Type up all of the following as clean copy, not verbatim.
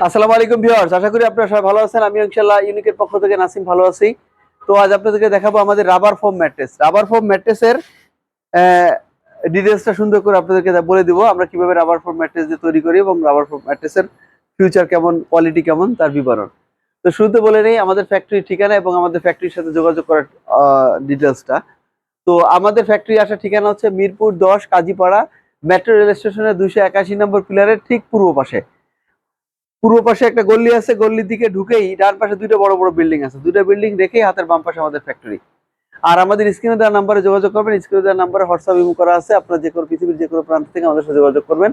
আসসালামু আলাইকুম ভিউয়ার্স, আশা করি আপনারা সবাই ভালো আছেন। আমি ইনশাআল্লাহ ইউনিকের পক্ষ থেকে নাসিম ভালো আছি। তো আজ আপনাদেরকে দেখাবো আমাদের rubber foam mattress. Rubber foam ম্যাট্রেসের ডিটেইলসটা সুন্দর করে আপনাদেরকে বলে দিব আমরা কিভাবে রাবার ফোম ম্যাট্রেস দিয়ে তৈরি করি এবং রাবার ফোম ম্যাট্রেসের ফিউচার কেমন, কোয়ালিটি কেমন, তার বিবরণ। তো শুরুতে বলে নেই আমাদের ফ্যাক্টরির ঠিকানা এবং আমাদের ফ্যাক্টরির সাথে যোগাযোগ করার ডিটেইলসটা। তো আমাদের ফ্যাক্টরি আসার ঠিকানা হচ্ছে মিরপুর 10 কাজীপাড়া মেট্রো রেল স্টেশনের 281 নম্বর পিলারের ঠিক পূর্ব পাশে একটা গল্লি আছে। গল্লির দিকে ঢুকেই ডান পাশে দুইটা বড় বড় বিল্ডিং আছে। দুইটা বিল্ডিং রেখেই হাতের বাম পাশে আমাদের ফ্যাক্টরি। আর আমাদের স্ক্রিনে দেওয়া নাম্বারে যোগাযোগ করবেন। স্ক্রিনে দেওয়া নাম্বারে হোয়াটসঅ্যাপ ইমো করা আছে। আপনারা যে কোনো পৃথিবীর যে কোনো প্রান্ত থেকে আমাদের সাথে যোগাযোগ করবেন।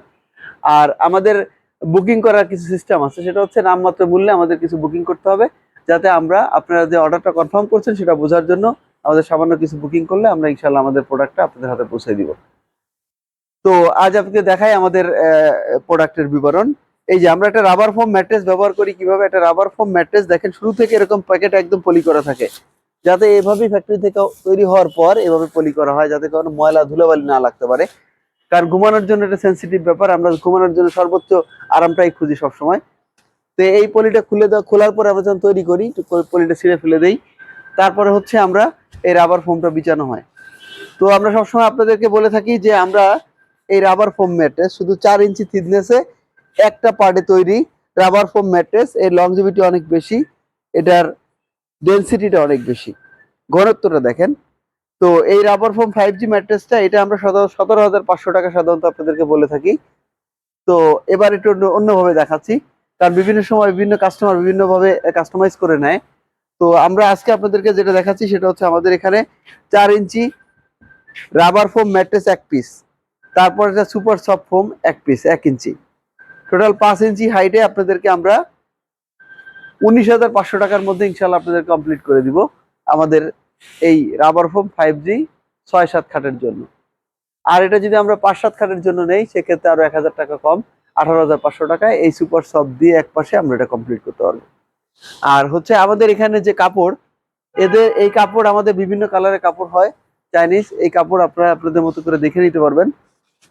আর আমাদের বুকিং করার কিছু সিস্টেম আছে, সেটা হচ্ছে নামমাত্র মূল্যে আমাদের কিছু বুকিং করতে হবে, যাতে আমরা আপনারা যে অর্ডারটা কনফার্ম করছেন সেটা বোঝার জন্য আমাদের সামান্য কিছু বুকিং করলে আমরা ইনশাল্লাহ আমাদের প্রোডাক্টটা আপনাদের হাতে পৌঁছে দিব। তো আজ আপনাকে দেখাই আমাদের প্রোডাক্টের বিবরণ। এই যে আমরা একটা রাবার ফোম ম্যাট্রেস ব্যবহার করি। কিভাবে একটা রাবার ফোম ম্যাট্রেস দেখেন, শুরু থেকে এরকম প্যাকেট একদম পলি করা থাকে, যাতে এভাবেই ফ্যাক্টরি থেকে তৈরি হওয়ার পর এভাবে পলি করা হয়, যাতে কোনো ময়লা ধুলোবালি না লাগতে পারে। কারণ ঘুমানোর জন্য এটা সেন্সিটিভ ব্যাপার, আমরা ঘুমানোর জন্য সর্বোচ্চ আরামটাই খুঁজি সবসময়। তো এই পলিটা খোলার পরে আমরা যখন তৈরি করি, পলিটা ছিঁড়ে ফেলে দেই। তারপরে হচ্ছে আমরা এই রাবার ফোমটা বিছানো হয়। তো আমরা সবসময় আপনাদেরকে বলে থাকি যে আমরা এই রাবার ফোম ম্যাট্রেস শুধু 4 ইঞ্চি থিকনেসে একটা পার্টে তৈরি রাবার ফোম ম্যাট্রেস। এর লংজিভিটি অনেক বেশি, এটার ডেনসিটিটা অনেক বেশি, ঘনত্বটা দেখেন। তো এই রাবার ফোম 5G ম্যাট্রেসটা এটা আমরা 17,500 টাকা সাধারণত আপনাদেরকে বলে থাকি। তো এবার একটু অন্যভাবে দেখাচ্ছি, কারণ বিভিন্ন সময় বিভিন্ন কাস্টমার বিভিন্নভাবে কাস্টমাইজ করে নেয়। তো আমরা আজকে আপনাদেরকে যেটা দেখাচ্ছি সেটা হচ্ছে আমাদের এখানে 4 ইঞ্চি রাবার ফোম ম্যাট্রেস এক পিস, তারপর এটা সুপার সফট ফোম এক পিস 1 ইঞ্চি, টোটাল 5 ইঞ্চি হাইটে আপনাদেরকে আমরা 19,500 টাকার মধ্যে ইনশাল্লাহ আপনাদের কমপ্লিট করে দিব আমাদের এই রাবার ফোম 5G 6-7 খাটের জন্য। আর এটা যদি আমরা 5-7 খাটের জন্য নেই, সেক্ষেত্রে আরো 1,000 টাকা কম, 18,500 টাকায় এই সুপার সফট দিয়ে এক পাশে আমরা এটা কমপ্লিট করতে পারবো। আর হচ্ছে আমাদের এখানে যে কাপড়, এই কাপড় আমাদের বিভিন্ন কালারের কাপড় হয় চাইনিজ। এই কাপড় আপনারা আপনাদের মতো করে দেখে নিতে পারবেন।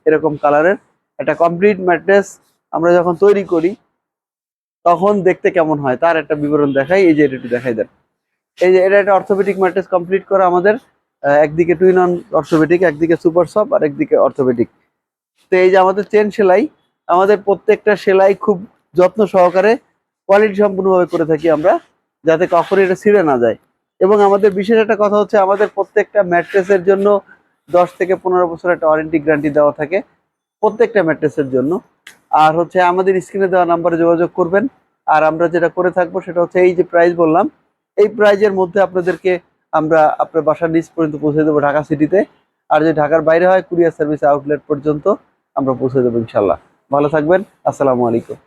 এরকম কালারের একটা কমপ্লিট ম্যাট্রেস আমরা যখন তৈরি করি তখন দেখতে কেমন হয় তার একটা বিবরণ দেখাই। এই যে এটা একটু দেখাই দেন। এই যে এটা একটা অর্থোপেডিক ম্যাট্রেস কমপ্লিট করা আমাদের, একদিকে টুইন অন অর্থোপেডিক, একদিকে সুপার সফট আর একদিকে অর্থোপেডিক। তো এই যে আমাদের চেন সেলাই, আমাদের প্রত্যেকটা সেলাই খুব যত্ন সহকারে কোয়ালিটি সম্পূর্ণভাবে করে থাকি আমরা, যাতে কখনো এটা ছিঁড়ে না যায়। এবং আমাদের বিশেষ একটা কথা হচ্ছে আমাদের প্রত্যেকটা ম্যাট্রেসের জন্য 10 থেকে 15 বছর একটা ওয়ারেন্টি গ্যারান্টি দেওয়া থাকে প্রত্যেকটা ম্যাট্রেসের জন্য। আর হচ্ছে আমাদের স্ক্রিনে দেওয়া নাম্বারে যোগাযোগ করবেন। আর আমরা যেটা করে থাকবো সেটা হচ্ছে এই যে প্রাইস বললাম, এই প্রাইজের মধ্যে আপনাদেরকে আমরা আপনার বাসার নিচ পর্যন্ত পৌঁছে দেবো ঢাকা সিটিতে। আর যদি ঢাকার বাইরে হয় কুরিয়ার সার্ভিস আউটলেট পর্যন্ত আমরা পৌঁছে দেবো ইনশাল্লাহ। ভালো থাকবেন, আসসালামু আলাইকুম।